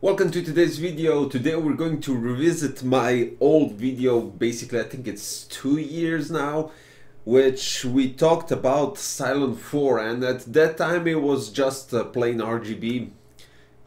Welcome to today's video. Today we're going to revisit my old video. Basically, I think it's 2 years now, which we talked about Cylon 4, and at that time it was just plain RGB.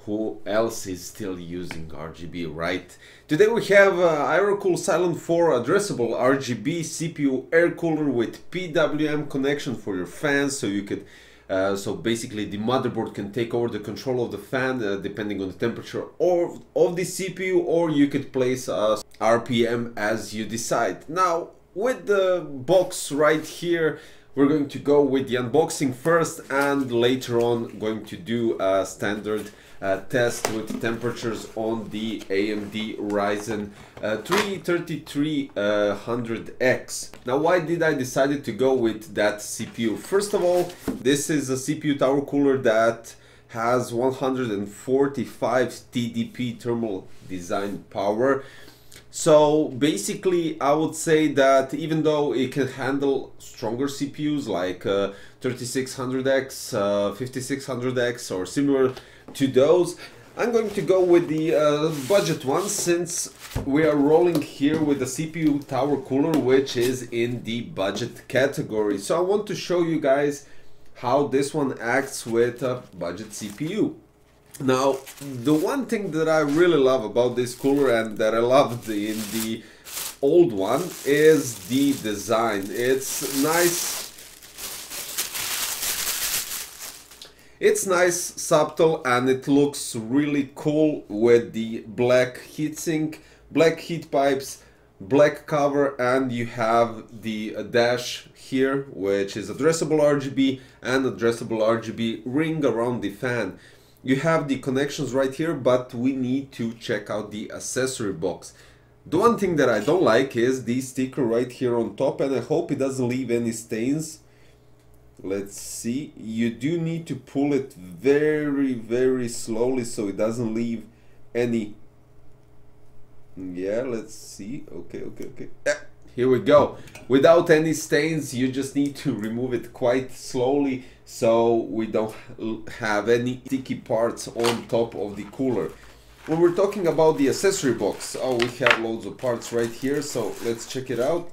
Who else is still using RGB, right? Today we have AeroCool Cylon 4 addressable RGB CPU air cooler with Pwm connection for your fans, so you could so basically the motherboard can take over the control of the fan depending on the temperature of the CPU, or you could place a RPM as you decide. Now with the box right here, we're going to go with the unboxing first, and later on going to do a standard test with temperatures on the AMD Ryzen 3300X. Now, why did I decide to go with that CPU? First of all, this is a CPU tower cooler that has 145 TDP thermal design power. So basically, I would say that even though it can handle stronger CPUs like 3600X, 5600X or similar to those, I'm going to go with the budget one, since we are rolling here with the CPU tower cooler, which is in the budget category. So I want to show you guys how this one acts with a budget CPU. Now, the one thing that I really love about this cooler, and that I loved in the old one, is the design. It's nice. It's nice, subtle, and it looks really cool with the black heatsink, black heat pipes, black cover, and you have the dash here, which is addressable RGB and addressable RGB ring around the fan. You have the connections right here, but we need to check out the accessory box. The one thing that I don't like is the sticker right here on top, and I hope it doesn't leave any stains. Let's see. You do need to pull it very slowly so it doesn't leave any. Yeah, let's see. Okay. Yeah, here we go. Without any stains, you just need to remove it quite slowly so we don't have any sticky parts on top of the cooler. When we're talking about the accessory box, we have loads of parts right here, so let's check it out.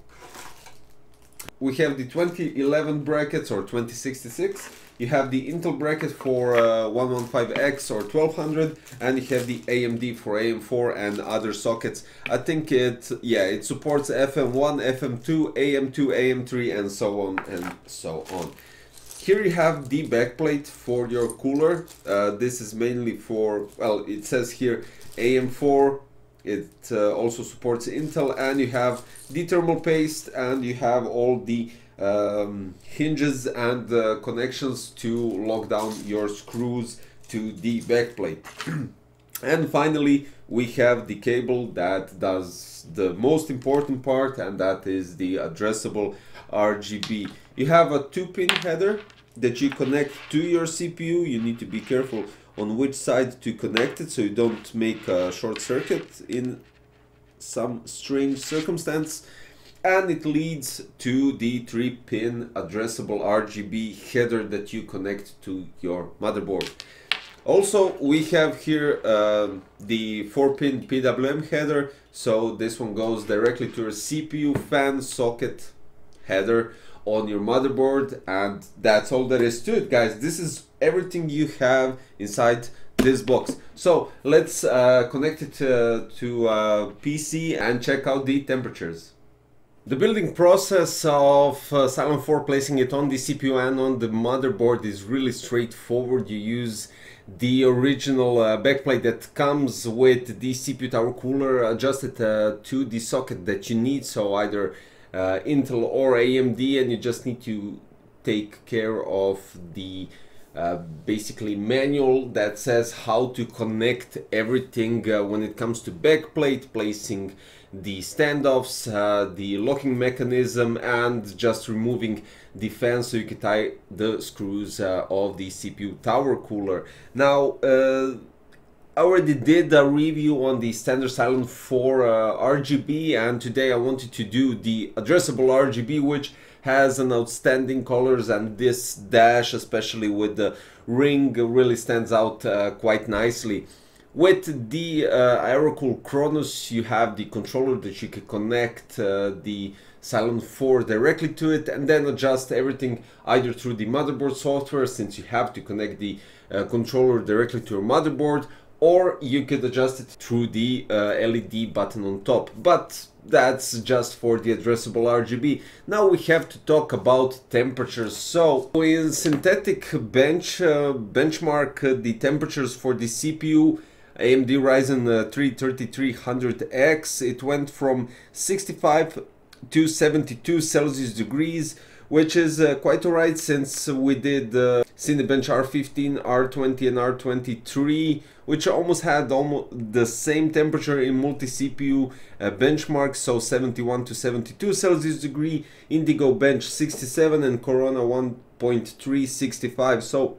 We have the 2011 brackets or 2066. You have the Intel bracket for 115X or 1200, and you have the AMD for AM4 and other sockets. I think it supports FM1, FM2, AM2, AM3, and so on and so on. Here you have the backplate for your cooler. This is mainly for, well, it says here AM4. It also supports Intel, and you have the thermal paste, and you have all the hinges and connections to lock down your screws to the backplate. And finally, we have the cable that does the most important part, and that is the addressable RGB. You have a 2-pin header that you connect to your CPU. You need to be careful on which side to connect it so you don't make a short circuit in some strange circumstance. And it leads to the 3-pin addressable RGB header that you connect to your motherboard. Also, we have here the 4-pin Pwm header, so this one goes directly to your CPU fan socket header on your motherboard, and that's all there is to it, guys. This is everything you have inside this box. So let's connect it to PC and check out the temperatures. The building process of Cylon 4, placing it on the CPU and on the motherboard, is really straightforward. You use the original backplate that comes with the CPU tower cooler, adjust it to the socket that you need, so either Intel or AMD, and you just need to take care of the basically manual that says how to connect everything when it comes to backplate, placing the standoffs, the locking mechanism, and just removing the fan so you can tie the screws of the CPU tower cooler. Now, I already did a review on the standard Cylon 4 RGB, and today I wanted to do the addressable RGB, which has an outstanding colors, and this dash, especially with the ring, really stands out quite nicely. With the AeroCool Chronos, you have the controller that you can connect the Cylon 4 directly to it and then adjust everything either through the motherboard software, since you have to connect the controller directly to your motherboard, or you could adjust it through the LED button on top. But that's just for the addressable RGB. Now we have to talk about temperatures. So in synthetic benchmark the temperatures for the CPU AMD Ryzen 3300X, it went from 65 to 72 Celsius degrees, which is quite alright, since we did Cinebench R15, R20 and R23, which almost had the same temperature in multi-CPU benchmarks, so 71 to 72 Celsius degree, Indigo Bench 67 and Corona 1.3 65, so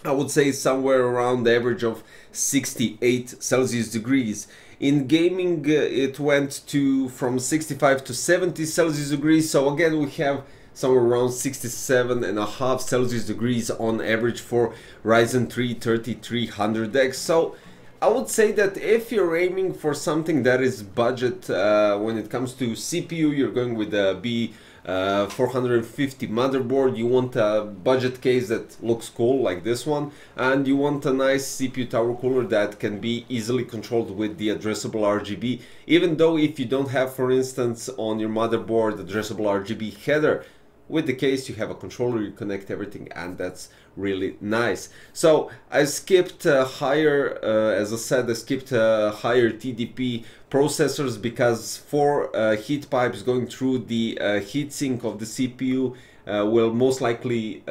I would say somewhere around the average of 68 Celsius degrees. In gaming it went from 65 to 70 Celsius degrees, so again we have somewhere around 67.5 Celsius degrees on average for Ryzen 3 3300X. So I would say that if you're aiming for something that is budget when it comes to CPU, you're going with the B450 motherboard, you want a budget case that looks cool like this one, and you want a nice CPU tower cooler that can be easily controlled with the addressable RGB, even though if you don't have, for instance, on your motherboard addressable RGB header. With the case you have a controller, you connect everything, and that's really nice. So I skipped higher, as I said, I skipped higher TDP processors, because for heat pipes going through the heatsink of the CPU will most likely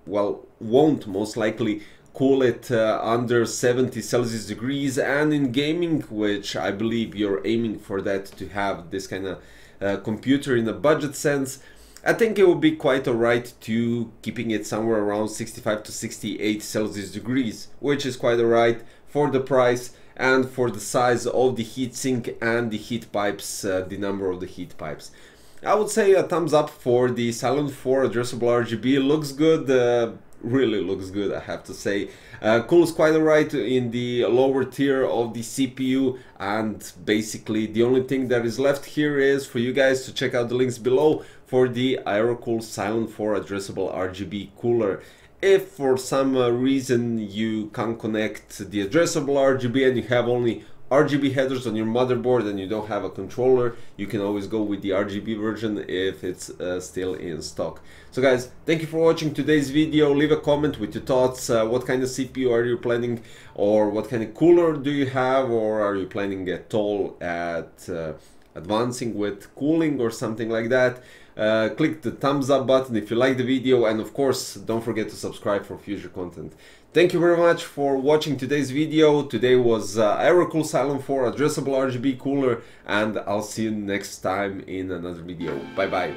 won't most likely cool it under 70 Celsius degrees. And in gaming, which I believe you're aiming for that, to have this kind of computer in a budget sense, I think it would be quite alright to keeping it somewhere around 65 to 68 Celsius degrees, which is quite alright for the price and for the size of the heatsink and the heat pipes, the number of the heat pipes. I would say a thumbs up for the Cylon 4 addressable RGB. Looks good, really looks good, I have to say. Cools quite alright in the lower tier of the CPU, and basically the only thing that is left here is for you guys to check out the links below for the AeroCool Cylon 4 addressable RGB cooler. If for some reason you can't connect the addressable RGB and you have only RGB headers on your motherboard and you don't have a controller, you can always go with the RGB version if it's still in stock. So guys, thank you for watching today's video. Leave a comment with your thoughts. What kind of CPU are you planning, or what kind of cooler do you have, or are you planning at all at advancing with cooling or something like that? Click the thumbs up button if you like the video, and of course don't forget to subscribe for future content. Thank you very much for watching today's video. Today was AeroCool Cylon 4 addressable RGB cooler, and I'll see you next time in another video. Bye bye.